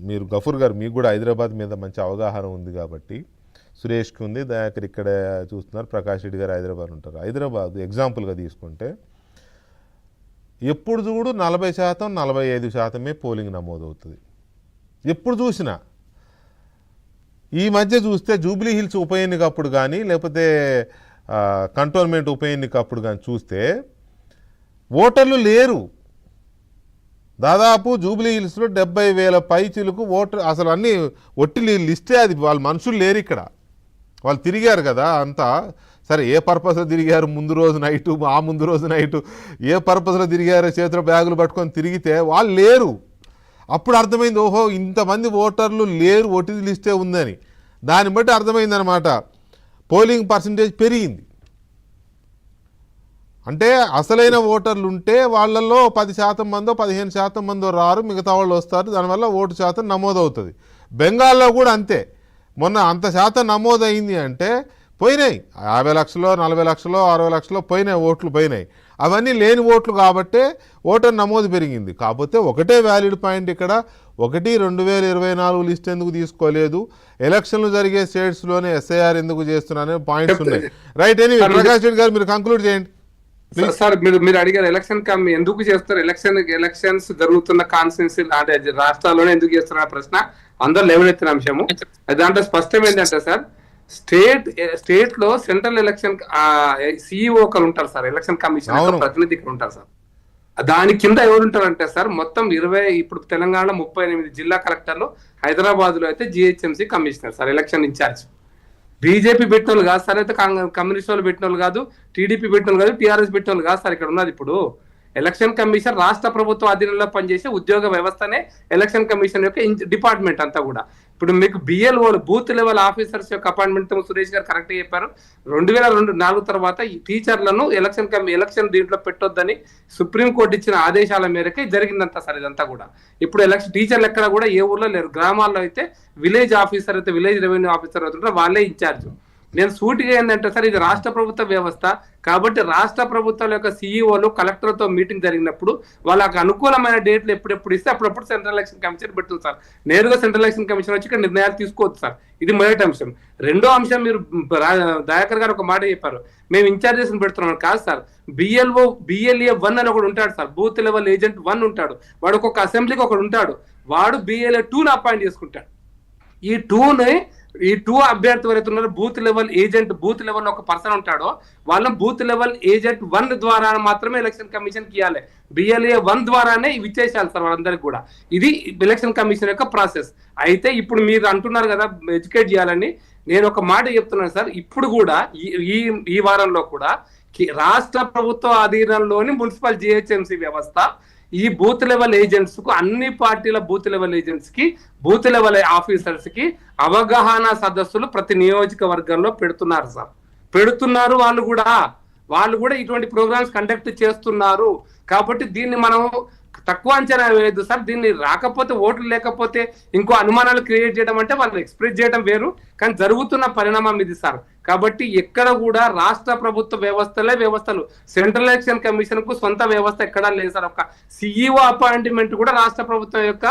మీరు గఫూర్ గారు మీకు కూడా హైదరాబాద్ మీద మంచి అవగాహన ఉంది కాబట్టి, సురేష్కి ఉంది, దయాకర్ ఇక్కడ చూస్తున్నారు, ప్రకాష్ రెడ్డి గారు హైదరాబాద్ ఉంటారు. హైదరాబాద్ ఎగ్జాంపుల్గా తీసుకుంటే ఎప్పుడు చూడు 40% 45% పోలింగ్ నమోదవుతుంది. ఎప్పుడు చూసినా ఈ మధ్య చూస్తే జూబ్లీ హిల్స్ ఉప ఎన్నిక అప్పుడు కానీ లేకపోతే కంటోన్మెంట్ ఉప ఎన్నిక అప్పుడు కానీ చూస్తే ఓటర్లు లేరు. దాదాపు జూబ్లీ హిల్స్లో 70,000 పైచిలకు ఓటర్, అసలు అన్నీ ఒట్టి లిస్టే, అది వాళ్ళ మనుషులు లేరు ఇక్కడ. వాళ్ళు తిరిగారు కదా అంతా, సరే ఏ పర్పస్లో తిరిగారు, ముందు రోజు నైటు ఆ ముందు రోజు నైటు ఏ పర్పస్లో తిరిగారు, చేతిలో బ్యాగులు పట్టుకొని తిరిగితే వాళ్ళు లేరు. అప్పుడు అర్థమైంది, ఓహో ఇంతమంది ఓటర్లు లేరు, ఒట్టి లిస్టే ఉందని. దాన్ని బట్టి అర్థమైందనమాట, పోలింగ్ పర్సంటేజ్ పెరిగింది. అంటే అసలైన ఓటర్లు ఉంటే వాళ్ళల్లో 10% మందో 15% మందో రారు, మిగతా వాళ్ళు వస్తారు, దానివల్ల ఓటు శాతం నమోదవుతుంది. బెంగాల్లో కూడా అంతే, మొన్న అంత శాతం నమోదైంది అంటే పోయినాయి 50 లక్షలు 40 లక్షలు 60 లక్షలు పోయినాయి, ఓట్లు పోయినాయి. అవన్నీ లేని ఓట్లు కాబట్టే ఓటర్ నమోదు పెరిగింది. కాకపోతే ఒకటే వ్యాలిడ్ పాయింట్ ఇక్కడ, 2024 లిస్ట్ ఎందుకు తీసుకోలేదు, ఎలక్షన్లు జరిగే స్టేట్స్లోనే ఎస్ఐఆర్ ఎందుకు చేస్తున్నారనే పాయింట్స్ ఉన్నాయి. రైట్, ఎనీవే ప్రకాష్ రెడ్డి గారు మీరు కంక్లూడ్ చేయండి. సార్ మీరు అడిగారు ఎలక్షన్ ఎందుకు చేస్తారు, ఎలక్షన్స్ జరుగుతున్న కాన్స్టిట్యున్సీ అంటే రాష్ట్రాల్లోనే ఎందుకు చేస్తున్న ప్రశ్న అందరూ లేవనెత్తిన అంశము. దాంట్లో స్పష్టం ఏంటంటే సార్, స్టేట్ లో సెంట్రల్ ఎలక్షన్ సిఇఓ ఒకరు ఉంటారు సార్, ఎలక్షన్ కమిషన్ ప్రతినిధి ఉంటారు సార్. దాని కింద ఎవరు ఉంటారంటే సార్, మొత్తం 20, ఇప్పుడు తెలంగాణలో 38 జిల్లా కలెక్టర్లు, హైదరాబాద్ లో అయితే GHMC commissioner sir, election incharge. BJP పెట్టిన వాళ్ళు కాదు సార్, అయితే కమ్యూనిస్ట్ వాళ్ళు పెట్టిన వాళ్ళు కాదు, టీడీపీ పెట్టిన వాళ్ళు కాదు, టీఆర్ఎస్ పెట్టిన వాళ్ళు కాదు సార్. ఇక్కడ ఉన్నది ఇప్పుడు ఎలక్షన్ కమిషన్ రాష్ట్ర ప్రభుత్వ అధీనంలో పనిచేసే ఉద్యోగ వ్యవస్థనే ఎలక్షన్ కమిషన్ యొక్క డిపార్ట్మెంట్ అంతా కూడా. ఇప్పుడు మీకు బిఎల్ఓలు, బూత్ లెవెల్ ఆఫీసర్స్ యొక్క అపాయింట్మెంట్ సురేష్ గారు కరెక్ట్ చెప్పారు. 2004 తర్వాత ఈ టీచర్లను ఎలక్షన్ దీంట్లో పెట్టొద్దని సుప్రీంకోర్టు ఇచ్చిన ఆదేశాల మేరకే జరిగిందంతా సార్ ఇదంతా కూడా. ఇప్పుడు ఎలక్షన్ టీచర్లు ఎక్కడ కూడా ఏ ఊర్లో లేరు. గ్రామాల్లో అయితే విలేజ్ ఆఫీసర్ అయితే, విలేజ్ రెవెన్యూ ఆఫీసర్ అవుతుంటారు, వాళ్ళే ఇన్ఛార్జ్. నేను సూటిగా ఏంటంటే సార్, ఇది రాష్ట్ర ప్రభుత్వ వ్యవస్థ కాబట్టి రాష్ట్ర ప్రభుత్వాల యొక్క సిఇఓలు కలెక్టర్తో మీటింగ్ జరిగినప్పుడు వాళ్ళకి అనుకూలమైన డేట్లు ఎప్పుడెప్పుడు ఇస్తే అప్పుడప్పుడు సెంట్రల్ ఎలక్షన్ కమిషన్ పెడుతుంది సార్. నేరుగా సెంట్రల్ ఎలక్షన్ కమిషన్ వచ్చి ఇక్కడ నిర్ణయాలు తీసుకోవచ్చు సార్. ఇది మొదటి అంశం. రెండో అంశం, మీరు దయాకర్ గారు ఒక మాట చెప్పారు, మేము ఇన్ఛార్జెస్ పెడుతున్నాం. కాదు సార్, బిఎల్ఏ 1 అని ఒకడు ఉంటాడు సార్, బూత్ లెవెల్ ఏజెంట్ 1 ఉంటాడు. వాడు ఒక్కొక్క అసెంబ్లీకి ఒకడు ఉంటాడు, వాడు బిఎల్ఏ 2ని అపాయింట్ చేసుకుంటాడు. ఈ 2 అభ్యర్థి ఎవరైతే ఉన్నారో booth level agent, booth level ఒక పర్సన్ ఉంటాడో వాళ్ళని బూత్ లెవెల్ ఏజెంట్ 1 ద్వారా మాత్రమే ఎలక్షన్ కమిషన్ కి ఇవ్వాలి. బిఎల్ఏ 1 ద్వారానే ఇవి ఇచ్చేసాలి సార్ వాళ్ళందరికీ కూడా. ఇది ఎలక్షన్ కమిషన్ యొక్క ప్రాసెస్. అయితే ఇప్పుడు మీరు అంటున్నారు కదా ఎడ్యుకేట్ చేయాలని, నేను ఒక మాట చెప్తున్నాను సార్. ఇప్పుడు కూడా ఈ వారంలో కూడా రాష్ట్ర ప్రభుత్వ అధీనంలోని మున్సిపల్ జిహెచ్ఎంసీ వ్యవస్థ ఈ బూత్ లెవెల్ ఏజెంట్స్ కు, అన్ని పార్టీల బూత్ లెవెల్ ఏజెంట్స్ కి, బూత్ లెవెల్ ఆఫీసర్స్ కి అవగాహన సదస్సులు ప్రతి నియోజకవర్గంలో పెడుతున్నారు సార్. పెడుతున్నారు వాళ్ళు కూడా ఇటువంటి ప్రోగ్రామ్స్ కండక్ట్ చేస్తున్నారు. కాబట్టి దీన్ని మనం తక్కువ అంచనా వేయద్దు సార్. దీన్ని రాకపోతే, ఓట్లు లేకపోతే ఇంకో అనుమానాలు క్రియేట్ చేయడం అంటే వాళ్ళు ఎక్స్ప్రెస్ చేయడం వేరు, కానీ జరుగుతున్న పరిణామం ఇది సార్. కాబట్టి ఎక్కడ కూడా రాష్ట్ర ప్రభుత్వ వ్యవస్థలు, సెంట్రల్ ఎలక్షన్ కమిషన్ కు సొంత వ్యవస్థ ఎక్కడా లేదు సార్. ఒక సిఇఓ అపాయింట్మెంట్ కూడా రాష్ట్ర ప్రభుత్వం యొక్క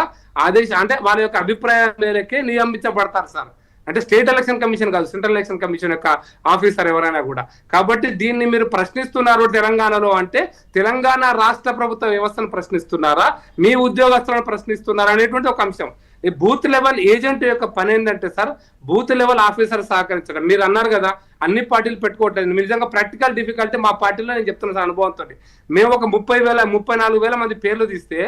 ఆదేశం, అంటే వాళ్ళ యొక్క అభిప్రాయం మేరకే నియమించబడతారు సార్. అంటే స్టేట్ ఎలక్షన్ కమిషన్ కాదు, సెంట్రల్ ఎలక్షన్ కమిషన్ యొక్క ఆఫీసర్ ఎవరైనా కూడా. కాబట్టి దీన్ని మీరు ప్రశ్నిస్తున్నారు తెలంగాణలో అంటే, తెలంగాణ రాష్ట్ర ప్రభుత్వ వ్యవస్థను ప్రశ్నిస్తున్నారా, మీ ఉద్యోగస్తులను ప్రశ్నిస్తున్నారా అనేటువంటి ఒక అంశం. ఈ బూత్ లెవెల్ ఏజెంట్ యొక్క పని ఏంటంటే సార్, బూత్ లెవెల్ ఆఫీసర్ సహకరించడం. మీరు అన్నారు కదా అన్ని పార్టీలు పెట్టుకోవట్లేదు, నిజంగా ప్రాక్టికల్ డిఫికల్టీ మా పార్టీలో నేను చెప్తున్నా సార్ అనుభవంతో. మేము ఒక 34,000 మంది పేర్లు తీస్తే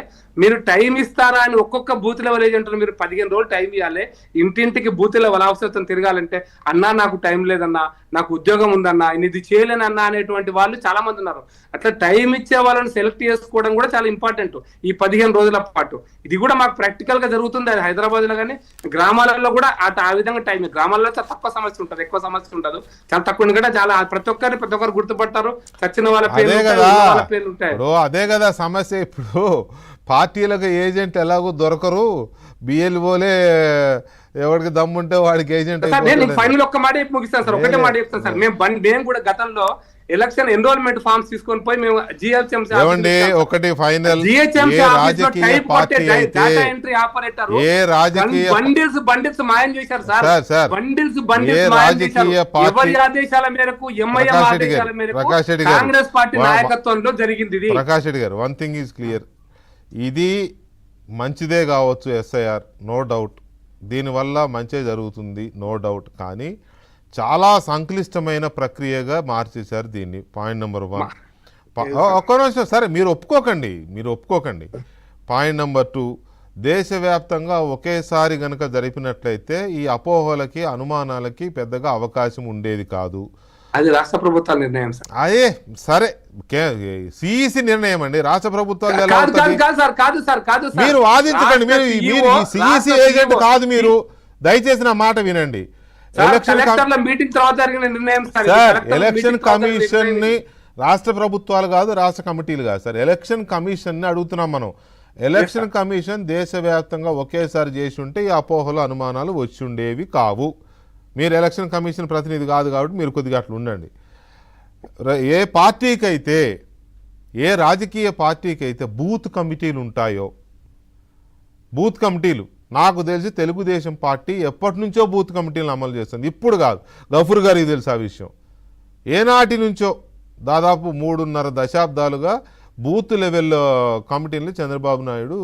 మీరు టైం ఇస్తారా అని ఒక్కొక్క బూత్ లెవెల్ ఏజెంట్లు మీరు 15 రోజులు టైం ఇవ్వాలి. ఇంటింటికి బూత్ లెవెల్ ఆఫీసర్తో తిరగాలంటే, అన్నా నాకు టైం లేదన్నా, నాకు ఉద్యోగం ఉందన్నా, ఇది చేయలేనన్నా అనేటువంటి వాళ్ళు చాలా మంది ఉన్నారు. అట్లా టైం ఇచ్చే వాళ్ళని సెలెక్ట్ చేసుకోవడం కూడా చాలా ఇంపార్టెంట్ ఈ 15 రోజుల పాటు. ఇది కూడా మాకు ప్రాక్టికల్ గా జరుగుతుంది. అది హైదరాబాద్ లో కానీ గ్రామాలలో కూడా ఆ విధంగా టైం. గ్రామాల్లో చాలా తక్కువ సమస్య ఉంటుంది, ఎక్కువ సమస్య ఉండదు, చాలా తక్కువ. ఎందుకంటే చాలా ప్రతి ఒక్కరు గుర్తుపడతారు, చచ్చిన వాళ్ళ పేర్లు ఉంటాయి. అదే కదా సమస్య. ఇప్పుడు పార్టీలకు ఏజెంట్ ఎలాగో దొరకరు, బిఎల్ఓలే ఎవరికి దమ్ముంటే వాడికి ఏజెంట్. నేను ఫైనల్ ఒక్క మాట ముగిస్తాను సార్, ఒకటే మాట చెప్తాను సార్. మేము కూడా గతంలో ఎలక్షన్ ఎన్రోల్మెంట్ ఫామ్స్ తీసుకొని పోయి మేము జిహెచ్ఎంసీ ఏమండి ఒకటి ఫైనల్ ఏ రాజకీయ పార్టీ అయితే ఏ రాజకీయ బండిల్స్ మాయం చేశారు సార్. సార్ బండిల్స్ ఏ రాజకీయ పార్టీ ఎవరి ఆదేశాల మేరకు ఎంఐఎం ఆదేశాల మేరకు కాంగ్రెస్ పార్టీ నాయకత్వంలో జరిగింది ఇది. ప్రకాష్ రెడ్డి గారు వన్ థింగ్ ఈజ్ క్లియర్, ఇది మంచిదే కావచ్చు ఎస్ఐఆర్, నో డౌట్, దీనివల్ల మంచి జరుగుతుంది నో డౌట్, కానీ చాలా సంక్లిష్టమైన ప్రక్రియగా మార్చేశారు దీన్ని. Point number 1. ఒక్క నిమిషం సరే, మీరు ఒప్పుకోకండి. పాయింట్ నెంబర్ 2, దేశవ్యాప్తంగా ఒకేసారి గనక జరిపినట్లయితే ఈ అపోహలకి అనుమానాలకి పెద్దగా అవకాశం ఉండేది కాదు. అది రాష్ట్ర ప్రభుత్వాల నిర్ణయం సార్. అదే సరే, సిఈసి నిర్ణయం అండి, రాష్ట్ర ప్రభుత్వాలు ఎలా కాదు మీరు వాదించకండి, మీరు సిఈసి ఏజెంట్ కాదు. మీరు దయచేసి నా మాట వినండి. ఎలక్షన్ కమిషన్ ని రాష్ట్ర ప్రభుత్వాలు కాదు, రాష్ట్ర కమిటీలు కాదు సార్, ఎలక్షన్ కమిషన్ ని అడుగుతున్నాం మనం. ఎలక్షన్ కమిషన్ దేశవ్యాప్తంగా ఒకేసారి చేసి ఉంటే ఈ అపోహలు అనుమానాలు వచ్చి ఉండేవి కావు. మీరు ఎలక్షన్ కమిషన్ ప్రతినిధి కాదు కాబట్టి మీరు కొద్దిగా అట్లా ఉండండి. ఏ పార్టీకైతే, ఏ రాజకీయ పార్టీకైతే బూత్ కమిటీలు ఉంటాయో, బూత్ కమిటీలు నాకు తెలిసి తెలుగుదేశం పార్టీ ఎప్పటి నుంచో బూత్ కమిటీలను అమలు చేస్తుంది, ఇప్పుడు కాదు. గఫూర్ గారికి తెలుసు ఆ విషయం. ఏనాటి నుంచో దాదాపు 3.5 దశాబ్దాలుగా బూత్ లెవెల్ కమిటీని చంద్రబాబు నాయుడు